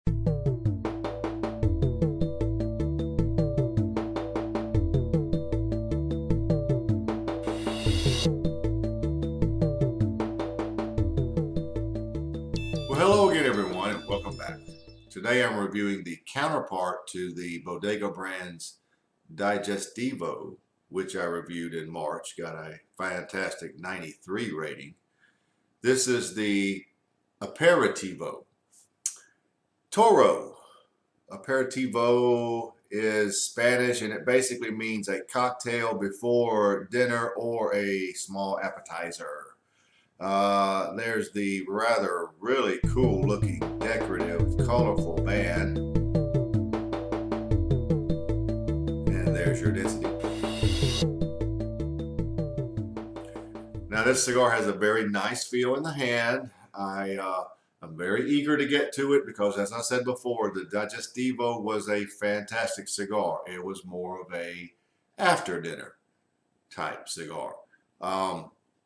Well, hello again, everyone, and welcome back. Today I'm reviewing the counterpart to the Bodega brand's Digestivo, which I reviewed in March. Got a fantastic 93 rating. This is the Aperitivo Toro. Aperitivo is Spanish, and it basically means a cocktail before dinner or a small appetizer. There's the rather really cool looking decorative colorful band, and there's your density. Now this cigar has a very nice feel in the hand. I'm very eager to get to it because, as I said before, the Digestivo was a fantastic cigar. It was more of a after dinner type cigar.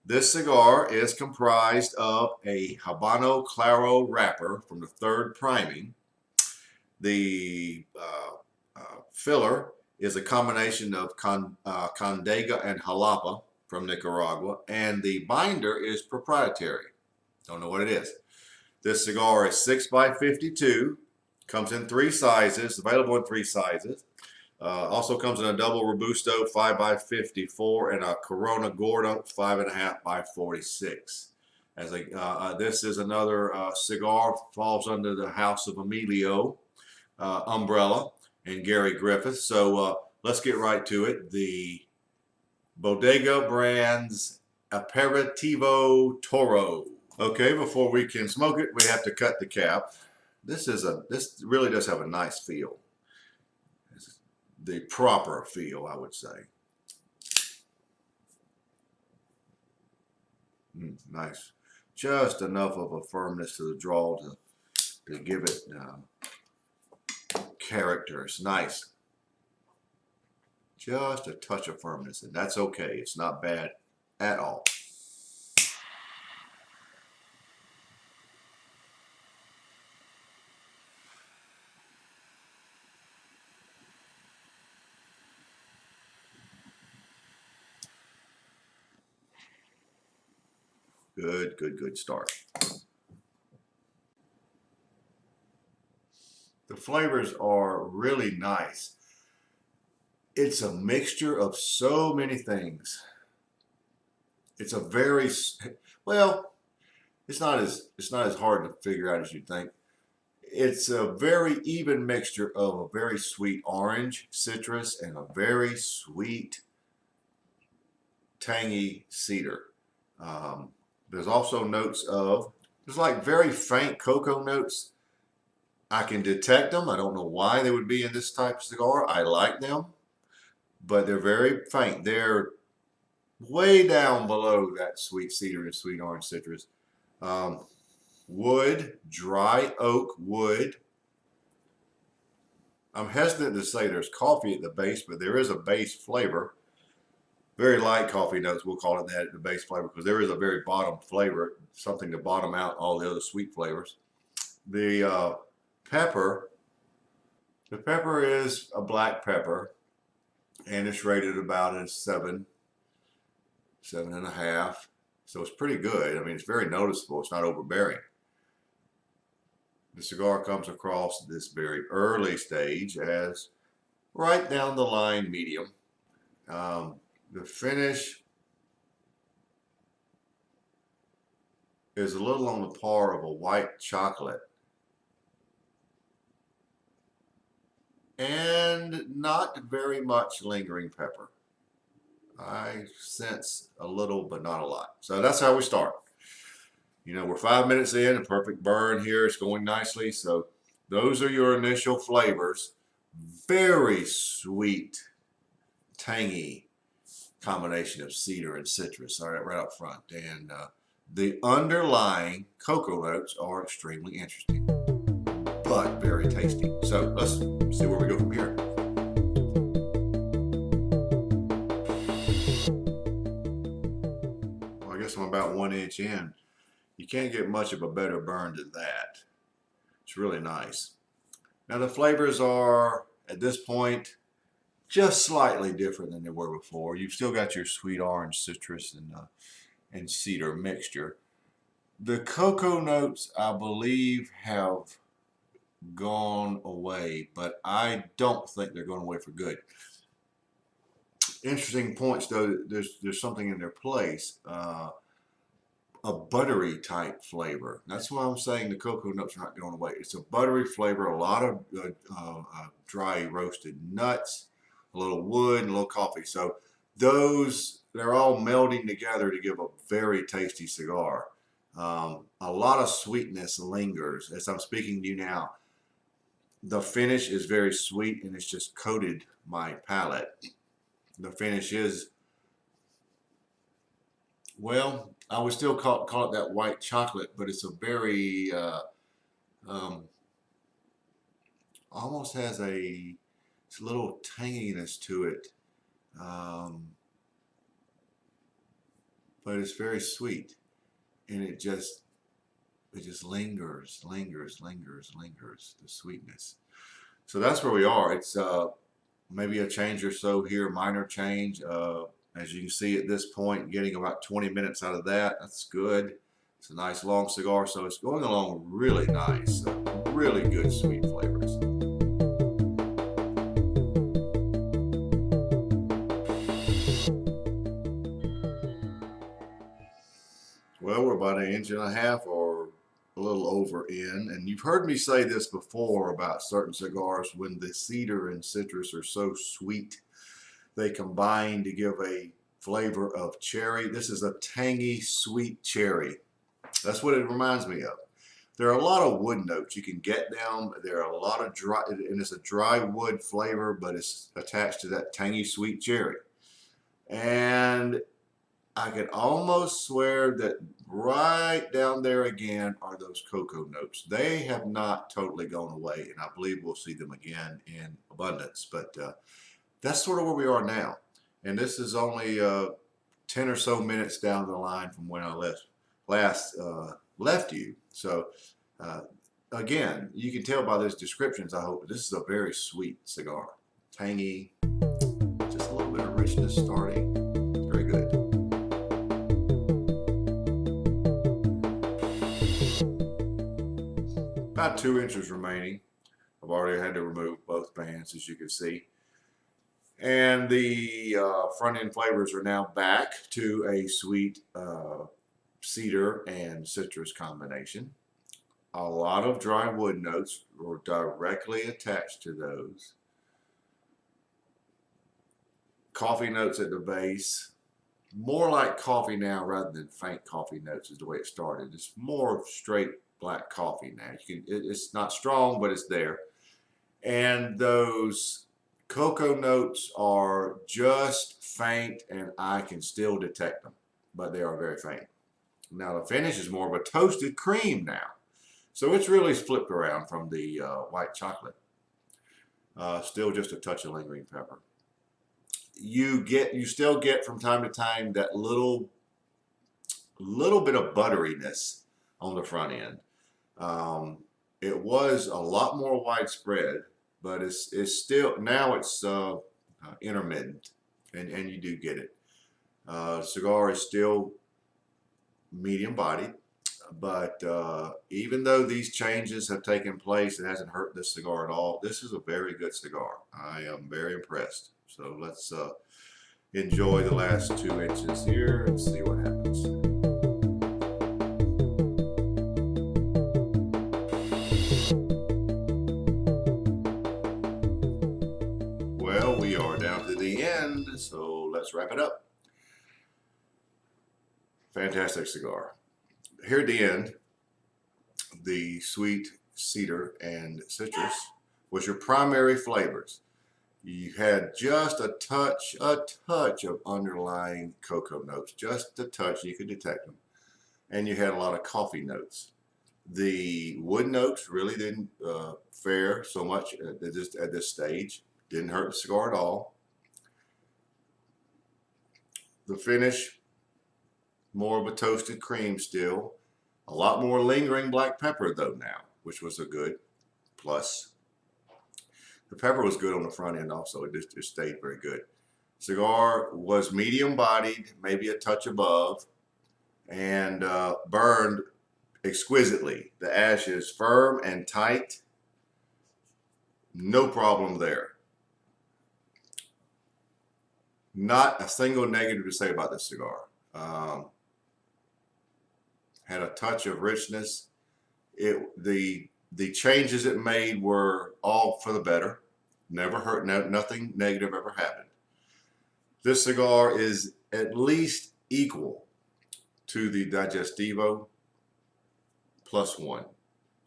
This cigar is comprised of a Habano Claro wrapper from the third priming. The filler is a combination of Condega and Jalapa from Nicaragua, and the binder is proprietary. Don't know what it is. This cigar is 6x52, comes in 3 sizes, available in 3 sizes. Also comes in a double Robusto 5x54 and a Corona Gorda 5.5x46. This is another cigar, falls under the House of Emilio umbrella and Gary Griffith. So let's get right to it. The Bodega brand's Aperitivo Toro. Okay, before we can smoke it, we have to cut the cap. This really does have a nice feel. The proper feel, I would say. Nice. Just enough of a firmness to the draw to give it character. It's nice. Just a touch of firmness, and that's okay. It's not bad at all. Good start. The flavors are really nice. It's a mixture of so many things. It's a very, well, it's not as hard to figure out as you'd think. It's a very even mixture of a very sweet orange, citrus, and a very sweet, tangy cedar. There's also notes of, there's like very faint cocoa notes. I can detect them. I don't know why they would be in this type of cigar. I like them, but they're very faint. They're way down below that sweet cedar and sweet orange citrus. Wood, dry oak wood. I'm hesitant to say there's coffee at the base, but there is a base flavor. Very light coffee notes, we'll call it that, the base flavor, because there is a very bottom flavor, something to bottom out all the other sweet flavors. The pepper is a black pepper, and it's rated about a 7.5. So it's pretty good. I mean, it's very noticeable. It's not overbearing. The cigar comes across this very early stage as right down the line medium. The finish is a little on the par of a white chocolate, and not very much lingering pepper. I sense a little, but not a lot. So that's how we start. You know, we're 5 minutes in, a perfect burn here. It's going nicely. So those are your initial flavors. Very sweet, tangy combination of cedar and citrus, all right, right up front. And the underlying cocoa notes are extremely interesting, but very tasty. So let's see where we go from here. Well, I guess I'm about 1 inch in. You can't get much of a better burn than that. It's really nice. Now the flavors are, at this point, just slightly different than they were before. You've still got your sweet orange, citrus, and cedar mixture. The cocoa notes, I believe, have gone away, but I don't think they're going away for good. Interesting points, though. There's something in their place. A buttery type flavor. That's why I'm saying the cocoa nuts are not going away. It's a buttery flavor, a lot of dry roasted nuts, a little wood, and a little coffee. So they're all melding together to give a very tasty cigar. A lot of sweetness lingers as I'm speaking to you now. The finish is very sweet and it's just coated my palate. The finish is, well, I would still call it that white chocolate, but it's a very almost has it's a little tanginess to it, but it's very sweet, and it just lingers, the sweetness. So that's where we are. It's maybe a change or so here, minor change. As you can see at this point, getting about 20 minutes out of that. That's good. It's a nice long cigar, so it's going along really nice. Really good sweet flavors. Well, we're about 1.5 inches or a little over in, and you've heard me say this before about certain cigars when the cedar and citrus are so sweet, they combine to give a flavor of cherry. This is a tangy, sweet cherry. That's what it reminds me of. There are a lot of wood notes you can get down. There are a lot of dry, and it's a dry wood flavor, but it's attached to that tangy, sweet cherry. And I can almost swear that right down there again are those cocoa notes. They have not totally gone away, and I believe we'll see them again in abundance. But that's sort of where we are now. And this is only 10 or so minutes down the line from when I last left you. So again, you can tell by those descriptions, I hope, this is a very sweet cigar. Tangy, just a little bit of richness starting. Very good. About 2 inches remaining. I've already had to remove both bands, as you can see. And the front end flavors are now back to a sweet cedar and citrus combination. A lot of dry wood notes were directly attached to those. Coffee notes at the base. More like coffee now rather than faint coffee notes is the way it started. It's more straight black coffee now. It's not strong, but it's there. And those cocoa notes are just faint, and I can still detect them, but they are very faint. Now the finish is more of a toasted cream now. So it's really flipped around from the white chocolate. Still just a touch of lingering pepper. You still get from time to time that little bit of butteriness on the front end. It was a lot more widespread, but it's still, now it's intermittent, and you do get it. Cigar is still medium bodied, but even though these changes have taken place, it hasn't hurt this cigar at all. This is a very good cigar. I am very impressed. So let's enjoy the last 2 inches here and see what happens. Well, we are down to the end, so let's wrap it up. Fantastic cigar. Here at the end, the sweet cedar and citrus was your primary flavors. You had just a touch of underlying cocoa notes, just a touch, you could detect them. And you had a lot of coffee notes. The wood notes really didn't fare so much at this stage. Didn't hurt the cigar at all. The finish, more of a toasted cream still. A lot more lingering black pepper though now, which was a good plus. The pepper was good on the front end also. It just stayed very good. Cigar was medium bodied, maybe a touch above, and burned exquisitely. The ash is firm and tight. No problem there. Not a single negative to say about this cigar. Had a touch of richness. The changes it made were all for the better. Never hurt. Nothing negative ever happened. This cigar is at least equal to the Digestivo +1.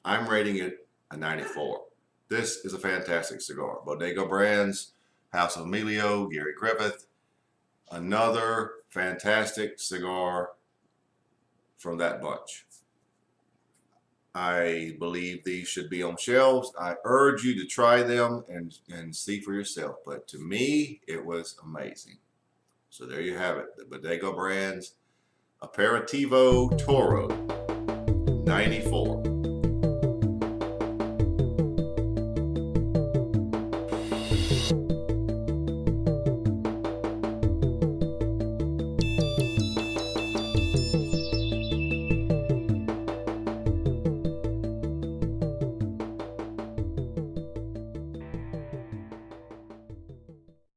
I'm rating it a 94. This is a fantastic cigar. Bodega Brands, House of Emilio, Gary Griffith. Another fantastic cigar from that bunch. I believe these should be on shelves. I urge you to try them and see for yourself. But to me, it was amazing. So there you have it. The Bodega Brands Aperitivo Toro 94.